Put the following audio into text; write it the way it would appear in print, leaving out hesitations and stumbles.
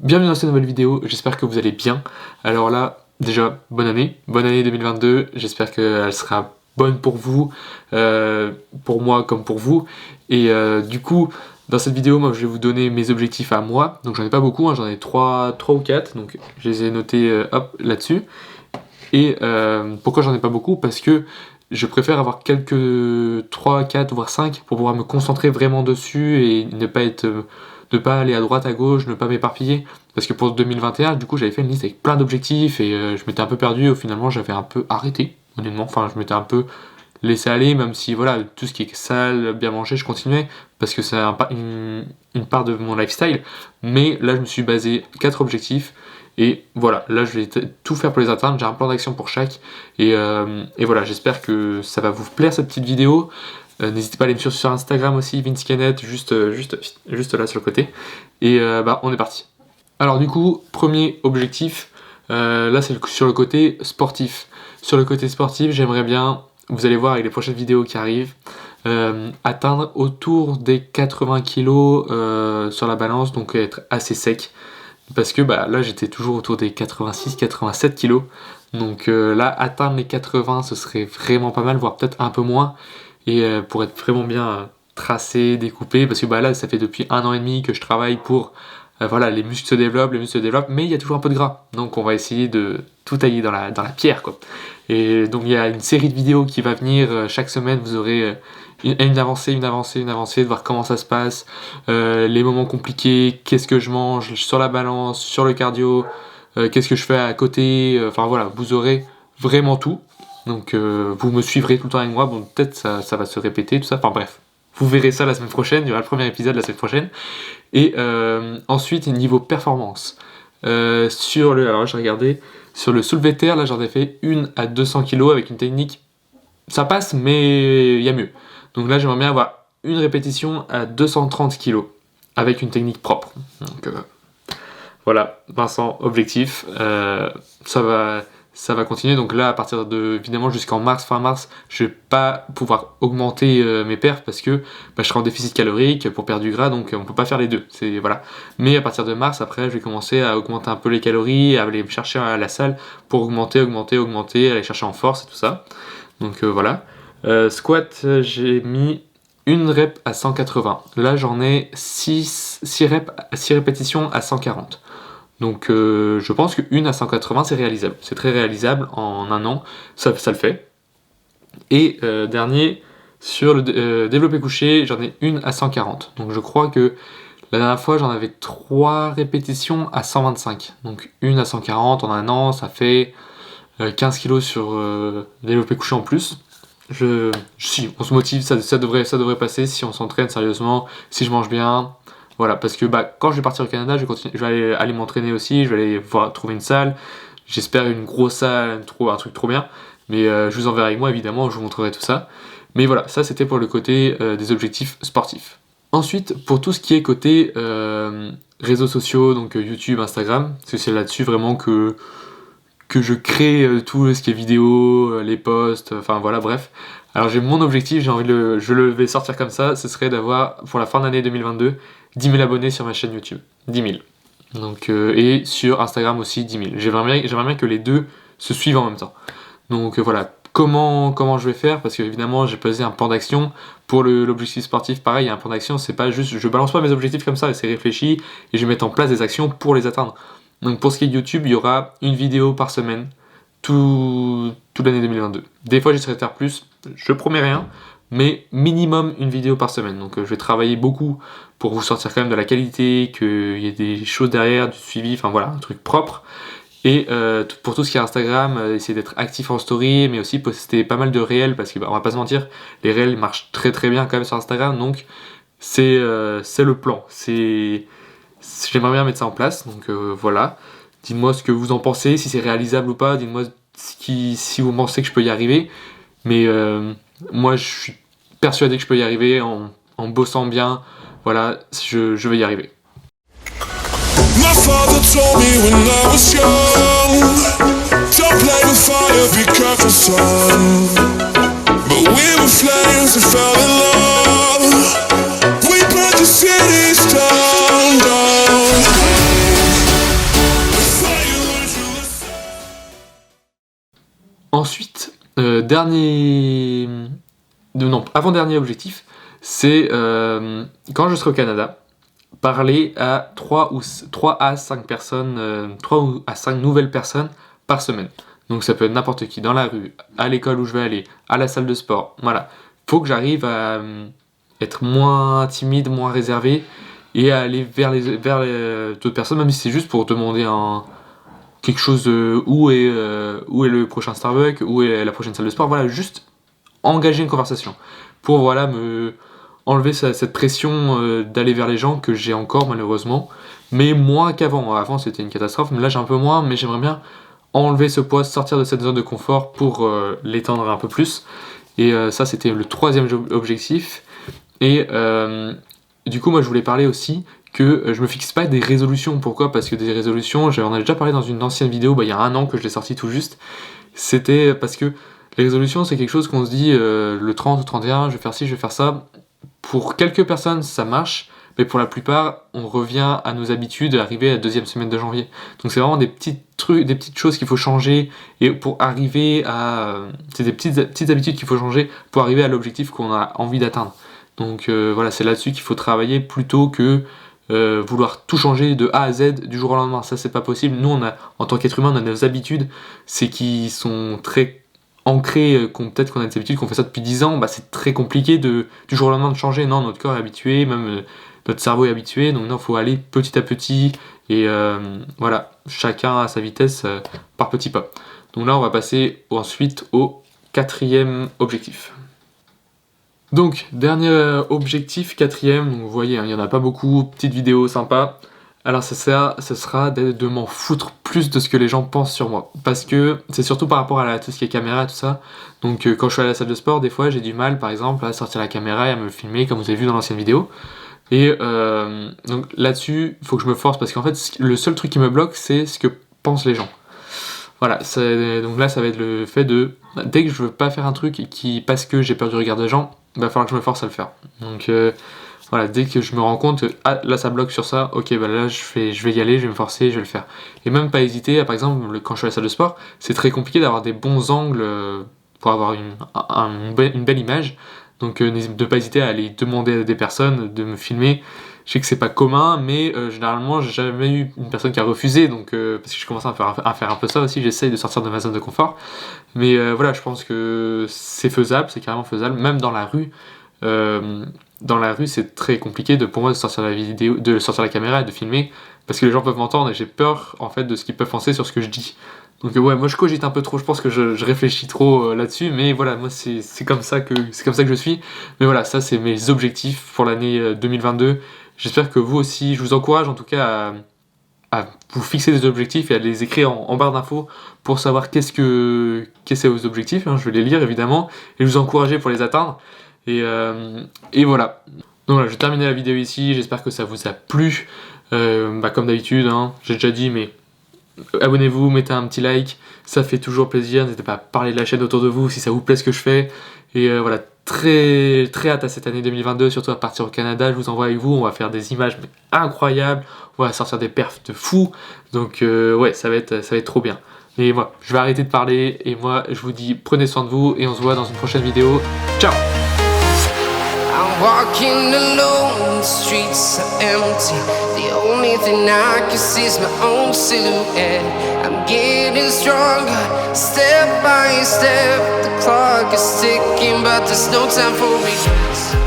Bienvenue dans cette nouvelle vidéo, j'espère que vous allez bien. Alors là, déjà, bonne année 2022, j'espère qu'elle sera bonne pour vous, pour moi comme pour vous. Et du coup, dans cette vidéo, moi je vais vous donner mes objectifs à moi. Donc j'en ai pas beaucoup, j'en ai 3 ou 4, donc je les ai notés hop, là-dessus. Et pourquoi j'en ai pas beaucoup? Parce que je préfère avoir quelques 3, 4 voire 5 pour pouvoir me concentrer vraiment dessus et ne pas aller à droite, à gauche, ne pas m'éparpiller. Parce que pour 2021, du coup, j'avais fait une liste avec plein d'objectifs et je m'étais un peu perdu. Finalement, j'avais un peu arrêté, honnêtement. Enfin, je m'étais un peu laissé aller, même si, voilà, tout ce qui est salle, bien manger, je continuais. Parce que c'est une part de mon lifestyle. Mais là, je me suis basé 4 objectifs. Et voilà, là, je vais tout faire pour les atteindre. J'ai un plan d'action pour chaque. Et voilà, j'espère que ça va vous plaire, cette petite vidéo. N'hésitez pas à aller me suivre sur Instagram aussi, Vince Canet, juste là sur le côté. Et on est parti. Alors du coup, premier objectif, là c'est sur le côté sportif. Sur le côté sportif, j'aimerais bien, vous allez voir avec les prochaines vidéos qui arrivent, atteindre autour des 80 kg sur la balance, donc être assez sec. Parce que là j'étais toujours autour des 86-87 kg. Donc là, atteindre les 80, ce serait vraiment pas mal, voire peut-être un peu moins. Et pour être vraiment bien tracé, découpé, parce que là ça fait depuis 1 an et demi que je travaille pour voilà, les muscles se développent, mais il y a toujours un peu de gras, donc on va essayer de tout tailler dans la pierre quoi. Et donc il y a une série de vidéos qui va venir chaque semaine, vous aurez une avancée, de voir comment ça se passe, les moments compliqués, qu'est-ce que je mange sur la balance, sur le cardio, qu'est-ce que je fais à côté, enfin voilà, vous aurez vraiment tout. Donc vous me suivrez tout le temps avec moi, bon peut-être ça va se répéter, tout ça, enfin bref. Vous verrez ça la semaine prochaine, il y aura le premier épisode la semaine prochaine. Et ensuite, niveau performance. Alors j'ai regardé, sur le soulevé de terre, là j'en ai fait une à 200 kg avec une technique, ça passe mais il y a mieux. Donc là j'aimerais bien avoir une répétition à 230 kg avec une technique propre. Donc voilà, Vincent, objectif, ça va continuer. Donc là, à partir de, évidemment, jusqu'en fin mars, je vais pas pouvoir augmenter mes perfs parce que je serai en déficit calorique pour perdre du gras, donc on peut pas faire les deux. Voilà. Mais à partir de mars, après, je vais commencer à augmenter un peu les calories, à aller me chercher à la salle pour augmenter, aller chercher en force et tout ça. Donc voilà. Squat, j'ai mis une rep à 180. Là, j'en ai 6 répétitions à 140. Donc je pense qu'une à 180 c'est réalisable, c'est très réalisable en 1 an, ça le fait. Et dernier, sur le développé couché, j'en ai une à 140. Donc je crois que la dernière fois j'en avais 3 répétitions à 125. Donc une à 140 en 1 an, ça fait 15 kg sur développé couché en plus. Si on se motive, ça devrait passer si on s'entraîne sérieusement, si je mange bien. Voilà, parce que quand je vais partir au Canada, je vais aller m'entraîner aussi, je vais aller trouver une salle, j'espère une grosse salle, un truc trop bien, mais je vous enverrai avec moi évidemment, je vous montrerai tout ça. Mais voilà, ça c'était pour le côté des objectifs sportifs. Ensuite, pour tout ce qui est côté réseaux sociaux, donc YouTube, Instagram, parce que c'est là-dessus vraiment que je crée tout ce qui est vidéo, les posts, enfin voilà, bref. Alors j'ai mon objectif, je le vais sortir comme ça, ce serait d'avoir, pour la fin d'année 2022, 10 000 abonnés sur ma chaîne YouTube. 10 000. Donc, et sur Instagram aussi, 10 000. J'aimerais bien que les deux se suivent en même temps. Donc voilà, comment je vais faire, parce que évidemment j'ai posé un plan d'action. Pour l'objectif sportif, pareil, il y a un plan d'action, c'est pas juste, je balance pas mes objectifs comme ça, c'est réfléchi, et je vais mettre en place des actions pour les atteindre. Donc pour ce qui est de YouTube, il y aura une vidéo par semaine, toute l'année 2022. Des fois j'essaierai de faire plus, je promets rien, mais minimum une vidéo par semaine. Donc je vais travailler beaucoup pour vous sortir quand même de la qualité, qu'il y ait des choses derrière, du suivi, enfin voilà, un truc propre. Et pour tout ce qui est Instagram, essayer d'être actif en story, mais aussi poster pas mal de réels, parce que on va pas se mentir, les réels marchent très très bien quand même sur Instagram, donc c'est le plan. J'aimerais bien mettre ça en place, donc voilà. Dites-moi ce que vous en pensez, si c'est réalisable ou pas, dites-moi si vous pensez que je peux y arriver. Mais moi je suis persuadé que je peux y arriver en bossant bien, voilà, je vais y arriver. My father told me when I was young, don't play with fire, be careful son. But we were flames and fell in love. We burned the cities down, down. Ensuite, avant-dernier objectif, c'est quand je serai au Canada, parler à 3 à 5 personnes, 3 à 5 nouvelles personnes par semaine. Donc ça peut être n'importe qui, dans la rue, à l'école où je vais aller, à la salle de sport, voilà. Faut que j'arrive à être moins timide, moins réservé, et à aller vers d'autres personnes, même si c'est juste pour demander quelque chose, où est le prochain Starbucks, où est la prochaine salle de sport, voilà, juste engager une conversation, pour voilà me enlever cette pression d'aller vers les gens que j'ai encore malheureusement, mais moins qu'avant. Avant c'était une catastrophe, mais là j'ai un peu moins, mais j'aimerais bien enlever ce poids, sortir de cette zone de confort pour l'étendre un peu plus. Et ça c'était le 3e objectif. Et du coup moi je voulais parler aussi que je me fixe pas des résolutions. Pourquoi ? Parce que des résolutions, j'en ai déjà parlé dans une ancienne vidéo, il y a 1 an que je l'ai sorti tout juste. C'était parce que les résolutions c'est quelque chose qu'on se dit le 30 ou 31, je vais faire ci, je vais faire ça. Pour quelques personnes ça marche, mais pour la plupart on revient à nos habitudes, arriver à la 2e semaine de janvier. Donc c'est vraiment des petits trucs, des petites choses qu'il faut changer, et pour arriver à... c'est des petites habitudes qu'il faut changer pour arriver à l'objectif qu'on a envie d'atteindre. Donc voilà, c'est là-dessus qu'il faut travailler plutôt que vouloir tout changer de A à Z du jour au lendemain. Ça c'est pas possible. Nous en tant qu'être humain on a nos habitudes, c'est qui sont très ancré, peut-être qu'on a des habitudes, qu'on fait ça depuis 10 ans, c'est très compliqué du jour au lendemain de changer. Non, notre corps est habitué, même notre cerveau est habitué, donc non, il faut aller petit à petit, et voilà, chacun à sa vitesse, par petits pas. Donc là, on va passer ensuite au 4e objectif. Donc, dernier objectif, 4e, donc vous voyez, il n'y en a pas beaucoup, petite vidéo sympa. Alors ce sera de m'en foutre plus de ce que les gens pensent sur moi. Parce que c'est surtout par rapport à tout ce qui est caméra et tout ça. Donc quand je suis à la salle de sport, des fois j'ai du mal par exemple à sortir la caméra et à me filmer comme vous avez vu dans l'ancienne vidéo. Et donc là-dessus, il faut que je me force parce qu'en fait le seul truc qui me bloque c'est ce que pensent les gens. Voilà, donc là ça va être le fait de, dès que je veux pas faire un truc parce que j'ai peur du regard des gens, il va falloir que je me force à le faire. Donc voilà, dès que je me rends compte, là ça bloque sur ça, ok, là je vais y aller, je vais me forcer, je vais le faire. Et même pas hésiter, par exemple, quand je suis à la salle de sport, c'est très compliqué d'avoir des bons angles pour avoir une belle image. Donc ne pas hésiter à aller demander à des personnes de me filmer. Je sais que c'est pas commun, mais généralement j'ai jamais eu une personne qui a refusé, donc parce que je commence à faire un peu ça aussi, j'essaye de sortir de ma zone de confort. Mais voilà, je pense que c'est faisable, c'est carrément faisable, même dans la rue. Dans la rue, c'est très compliqué pour moi de sortir la caméra et de filmer, parce que les gens peuvent m'entendre et j'ai peur en fait de ce qu'ils peuvent penser sur ce que je dis. Donc ouais, moi je cogite un peu trop, je pense que je réfléchis trop là-dessus, mais voilà, moi c'est comme ça que je suis. Mais voilà, ça c'est mes objectifs pour l'année 2022. J'espère que vous aussi, je vous encourage en tout cas à vous fixer des objectifs et à les écrire en barre d'infos pour savoir qu'est-ce que vos objectifs, hein, je vais les lire évidemment, et vous encourager pour les atteindre. Et voilà. Donc voilà, je vais terminer la vidéo ici, j'espère que ça vous a plu. Comme d'habitude, hein, j'ai déjà dit, mais abonnez-vous, mettez un petit like, ça fait toujours plaisir. N'hésitez pas à parler de la chaîne autour de vous si ça vous plaît ce que je fais. Et voilà, très, très hâte à cette année 2022, surtout à partir au Canada. Je vous envoie avec vous, on va faire des images incroyables, on va sortir des perfs de fou. Donc ouais, ça va être trop bien. Mais moi, je vais arrêter de parler et moi, je vous dis prenez soin de vous et on se voit dans une prochaine vidéo. Ciao! I'm walking alone, the streets are empty. The only thing I can see is my own silhouette. I'm getting stronger, step by step. The clock is ticking, but there's no time for regrets.